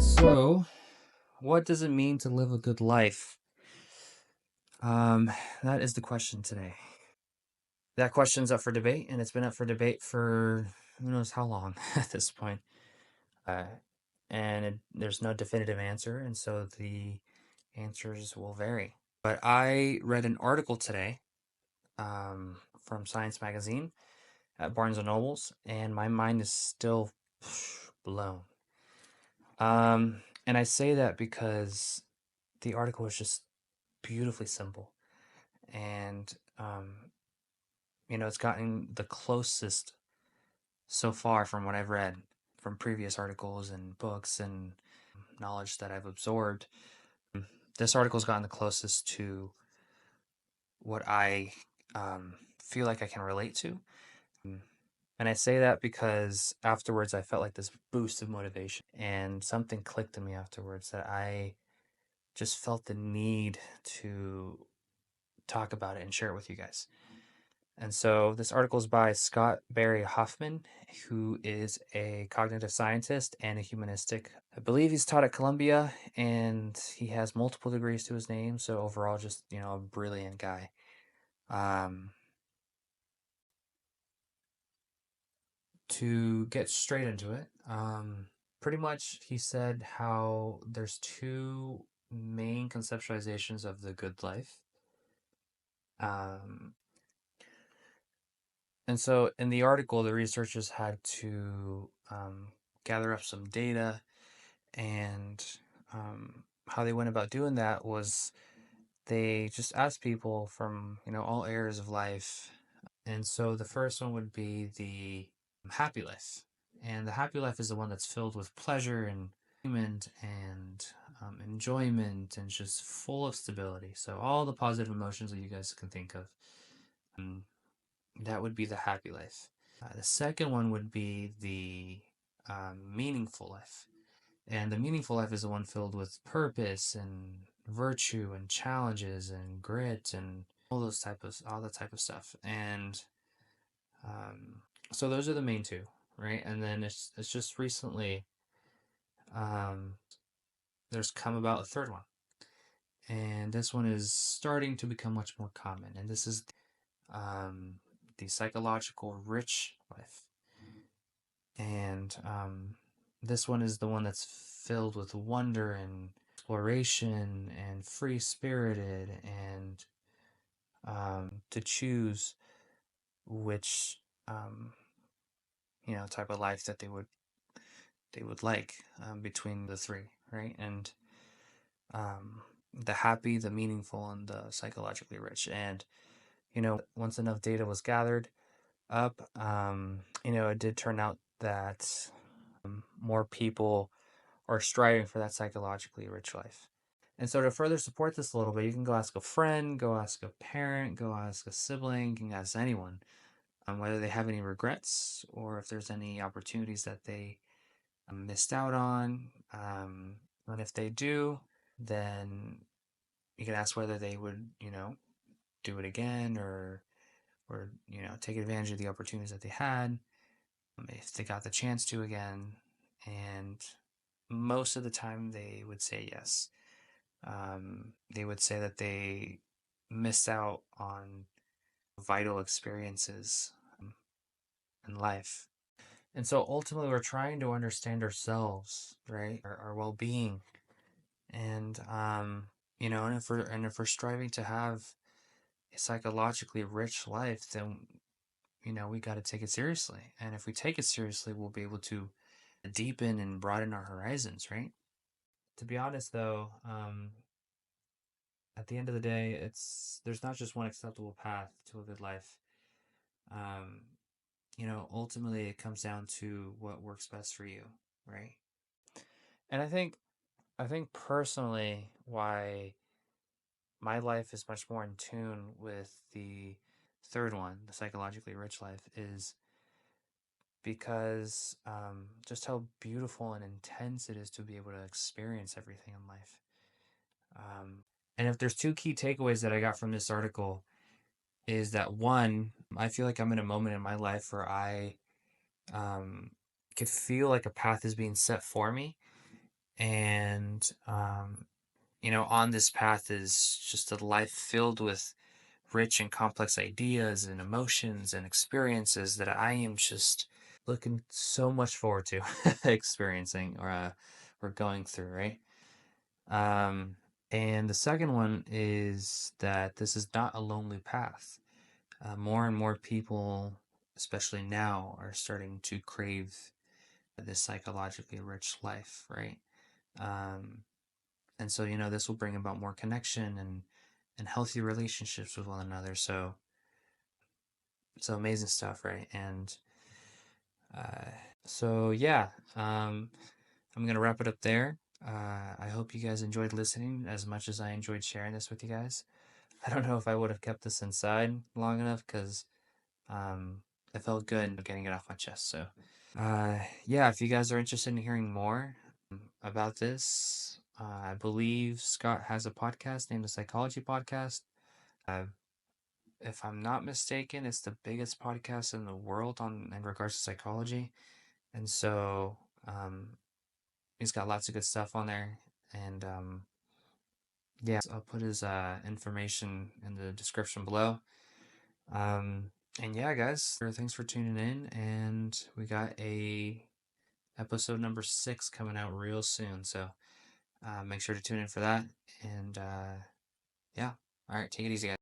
So, what does it mean to live a good life? That is the question today. That question's up for debate, and it's been up for debate for who knows how long at this point. Uh, there's no definitive answer, and so the answers will vary. But I read an article today from Science Magazine at Barnes and Nobles, and my mind is still blown. And I say that because the article was just beautifully simple. And, it's gotten the closest so far from what I've read from previous articles and books and knowledge that I've absorbed. This article's gotten the closest to what I feel like I can relate to. And I say that because afterwards I felt like this boost of motivation, and something clicked in me afterwards that I just felt the need to talk about it and share it with you guys. And so this article is by Scott Barry Hoffman, who is a cognitive scientist and a humanistic. I believe he's taught at Columbia, and he has multiple degrees to his name. So overall, just, a brilliant guy. To get straight into it, pretty much he said how there's two main conceptualizations of the good life. And so in the article, the researchers had to gather up some data, and how they went about doing that was they just asked people from, all areas of life. And so the first one would be the happy life. And the happy life is the one that's filled with pleasure and enjoyment and just full of stability. So all the positive emotions that you guys can think of. That would be the happy life. The second one would be the meaningful life. And the meaningful life is the one filled with purpose and virtue and challenges and grit and all that type of stuff. And so those are the main two, right? And then it's just recently there's come about a third one. And this one is starting to become much more common. And this is the psychological rich life. And this one is the one that's filled with wonder and exploration and free spirited, and to choose which type of life that they would like between the three, right? And the happy, the meaningful, and the psychologically rich. And once enough data was gathered up, it did turn out that more people are striving for that psychologically rich life. And so to further support this a little bit, you can go ask a friend, go ask a parent, go ask a sibling, you can ask anyone whether they have any regrets or if there's any opportunities that they missed out on. And if they do, then you can ask whether they would, do it again or take advantage of the opportunities that they had if they got the chance to again. And most of the time they would say yes. They would say that they missed out on vital experiences in life. And so ultimately we're trying to understand ourselves, right? Our well-being. And and if we're striving to have a psychologically rich life, then we got to take it seriously. And if we take it seriously, we'll be able to deepen and broaden our horizons, right? To be honest, though, at the end of the day, there's not just one acceptable path to a good life. Um, ultimately it comes down to what works best for you, right? And I think personally why my life is much more in tune with the third one, the psychologically rich life, is because just how beautiful and intense it is to be able to experience everything in life. And if there's two key takeaways that I got from this article, is that one, I feel like I'm in a moment in my life where I could feel like a path is being set for me, And, on this path is just a life filled with rich and complex ideas and emotions and experiences that I am just looking so much forward to experiencing or going through, right? Um, and the second one is that this is not a lonely path. More and more people, especially now, are starting to crave this psychologically rich life, right? Um, and so, this will bring about more connection and healthy relationships with one another. So amazing stuff, right? And uh, so, yeah, I'm going to wrap it up there. I hope you guys enjoyed listening as much as I enjoyed sharing this with you guys. I don't know if I would have kept this inside long enough because it felt good getting it off my chest. So, yeah, if you guys are interested in hearing more about this, I believe Scott has a podcast named the Psychology Podcast. Uh, if I'm not mistaken, it's the biggest podcast in the world in regards to psychology, and so he's got lots of good stuff on there. And yeah, I'll put his information in the description below. Um, and yeah, guys, thanks for tuning in, and we got a episode number 6 coming out real soon. So make sure to tune in for that. And yeah, all right, take it easy, guys.